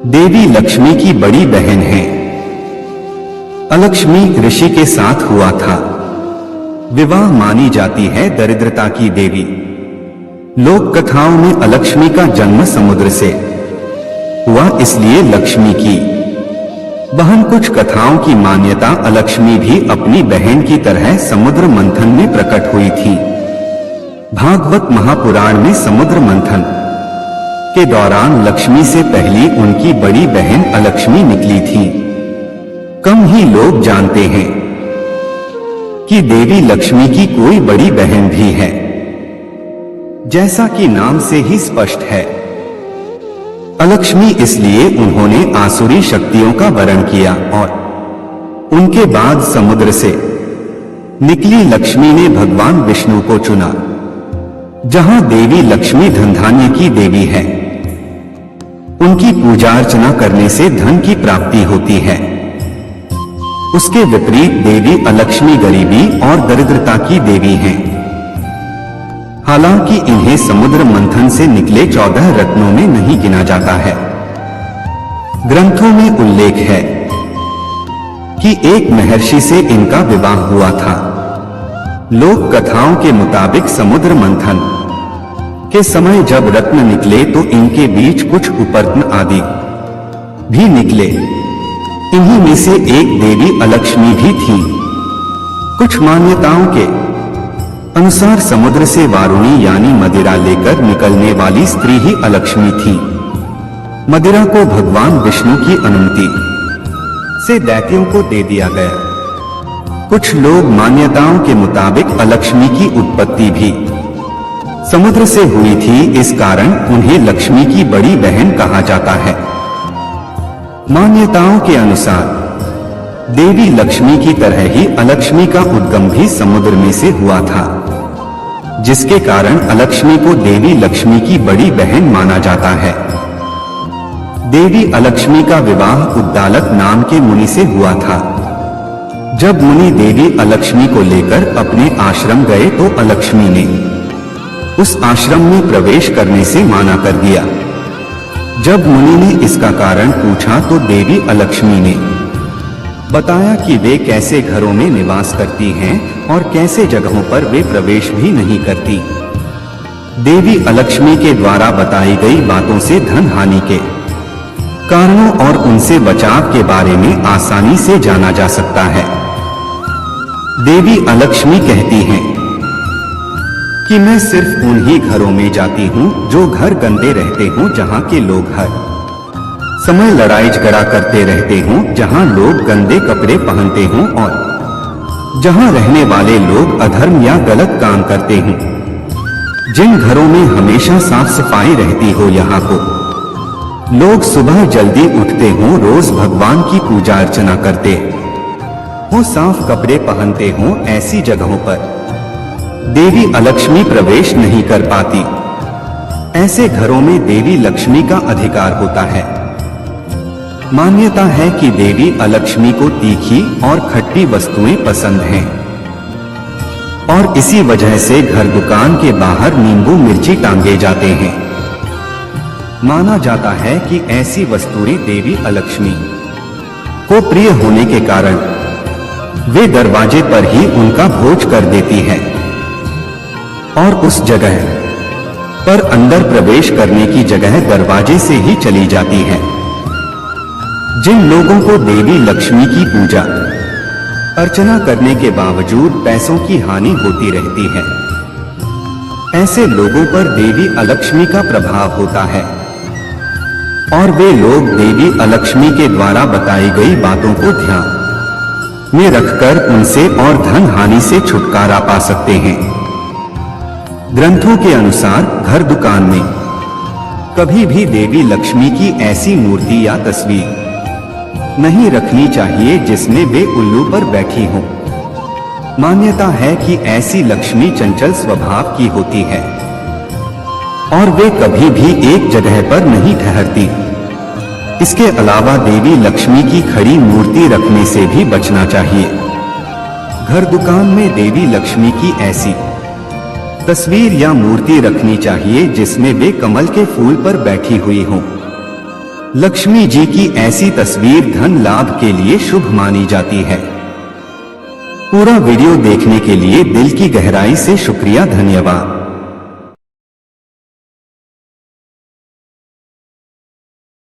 देवी लक्ष्मी की बड़ी बहन है। अलक्ष्मी ऋषि के साथ हुआ था। विवाह मानी जाती है दरिद्रता की देवी। लोक कथाओं में अलक्ष्मी का जन्म समुद्र से हुआ, इसलिए लक्ष्मी की बहन। कुछ कथाओं की मान्यता अलक्ष्मी भी अपनी बहन की तरह समुद्र मंथन में प्रकट हुई थी। भागवत महापुराण में समुद्र मंथन के दौरान लक्ष्मी से पहली उनकी बड़ी बहन अलक्ष्मी निकली थी। कम ही लोग जानते हैं कि देवी लक्ष्मी की कोई बड़ी बहन भी है। जैसा कि नाम से ही स्पष्ट है, अलक्ष्मी इसलिए उन्होंने आसुरी शक्तियों का वरण किया और उनके बाद समुद्र से निकली लक्ष्मी ने भगवान विष्णु को चुना। जहां देवी लक्ष्मी धन धान्य की देवी है, उनकी पूजा अर्चना करने से धन की प्राप्ति होती है। उसके विपरीत देवी अलक्ष्मी गरीबी और दरिद्रता की देवी हैं। हालांकि इन्हें समुद्र मंथन से निकले 14 रत्नों में नहीं गिना जाता है। ग्रंथों में उल्लेख है कि एक महर्षि से इनका विवाह हुआ था। लोक कथाओं के मुताबिक समुद्र मंथन के समय जब रत्न निकले तो इनके बीच कुछ उपर्त्न आदि भी निकले। इन्हीं में से एक देवी अलक्ष्मी भी थी। कुछ मान्यताओं के अनुसार समुद्र से वारुणी यानी मदिरा लेकर निकलने वाली स्त्री ही अलक्ष्मी थी। मदिरा को भगवान विष्णु की अनुमति से दैत्यों को दे दिया गया। कुछ लोग मान्यताओं के मुताबिक अलक्ष्मी की उत्पत्ति भी समुद्र से हुई थी, इस कारण उन्हें लक्ष्मी की बड़ी बहन कहा जाता है। मान्यताओं के अनुसार देवी लक्ष्मी की तरह ही अलक्ष्मी का उद्गम भी समुद्र में से हुआ था, जिसके कारण अलक्ष्मी को देवी लक्ष्मी की बड़ी बहन माना जाता है। देवी अलक्ष्मी का विवाह उद्दालक नाम के मुनि से हुआ था। जब मुनि देवी अलक्ष्मी को लेकर अपने आश्रम गए तो अलक्ष्मी ने उस आश्रम में प्रवेश करने से मना कर दिया। जब मुनि ने इसका कारण पूछा तो देवी अलक्ष्मी ने बताया कि वे कैसे घरों में निवास करती हैं और कैसे जगहों पर वे प्रवेश भी नहीं करती। देवी अलक्ष्मी के द्वारा बताई गई बातों से धन हानि के कारणों और उनसे बचाव के बारे में आसानी से जाना जा सकता है। देवी अलक्ष्मी कहती हैं कि मैं सिर्फ उन्हीं घरों में जाती हूँ जो घर गंदे रहते हों, जहाँ के लोग हर समय लड़ाई झगड़ा करते रहते हों, जहाँ लोग गंदे कपड़े पहनते हों और जहाँ रहने वाले लोग अधर्म या गलत काम करते हों। जिन घरों में हमेशा साफ सफाई रहती हो, यहाँ को लोग सुबह जल्दी उठते हों, रोज भगवान की पूजा अर्चना करते हो, साफ कपड़े पहनते हों, ऐसी जगहों पर देवी अलक्ष्मी प्रवेश नहीं कर पाती। ऐसे घरों में देवी लक्ष्मी का अधिकार होता है। मान्यता है कि देवी अलक्ष्मी को तीखी और खट्टी वस्तुएं पसंद हैं और इसी वजह से घर दुकान के बाहर नींबू मिर्ची टांगे जाते हैं। माना जाता है कि ऐसी वस्तुएं देवी अलक्ष्मी को प्रिय होने के कारण वे दरवाजे पर ही उनका भोज कर देती है और उस जगह पर अंदर प्रवेश करने की जगह दरवाजे से ही चली जाती है। जिन लोगों को देवी लक्ष्मी की पूजा अर्चना करने के बावजूद पैसों की हानि होती रहती है, ऐसे लोगों पर देवी अलक्ष्मी का प्रभाव होता है और वे लोग देवी अलक्ष्मी के द्वारा बताई गई बातों को ध्यान में रखकर उनसे और धन हानि से छुटकारा पा सकते हैं। ग्रंथों के अनुसार घर दुकान में कभी भी देवी लक्ष्मी की ऐसी मूर्ति या तस्वीर नहीं रखनी चाहिए जिसमें वे उल्लू पर बैठी हों। मान्यता है कि ऐसी लक्ष्मी चंचल स्वभाव की होती है और वे कभी भी एक जगह पर नहीं ठहरती। इसके अलावा देवी लक्ष्मी की खड़ी मूर्ति रखने से भी बचना चाहिए। घर दुकान में देवी लक्ष्मी की ऐसी तस्वीर या मूर्ति रखनी चाहिए जिसमें वे कमल के फूल पर बैठी हुई हों। लक्ष्मी जी की ऐसी तस्वीर धन लाभ के लिए शुभ मानी जाती है। पूरा वीडियो देखने के लिए दिल की गहराई से शुक्रिया, धन्यवाद।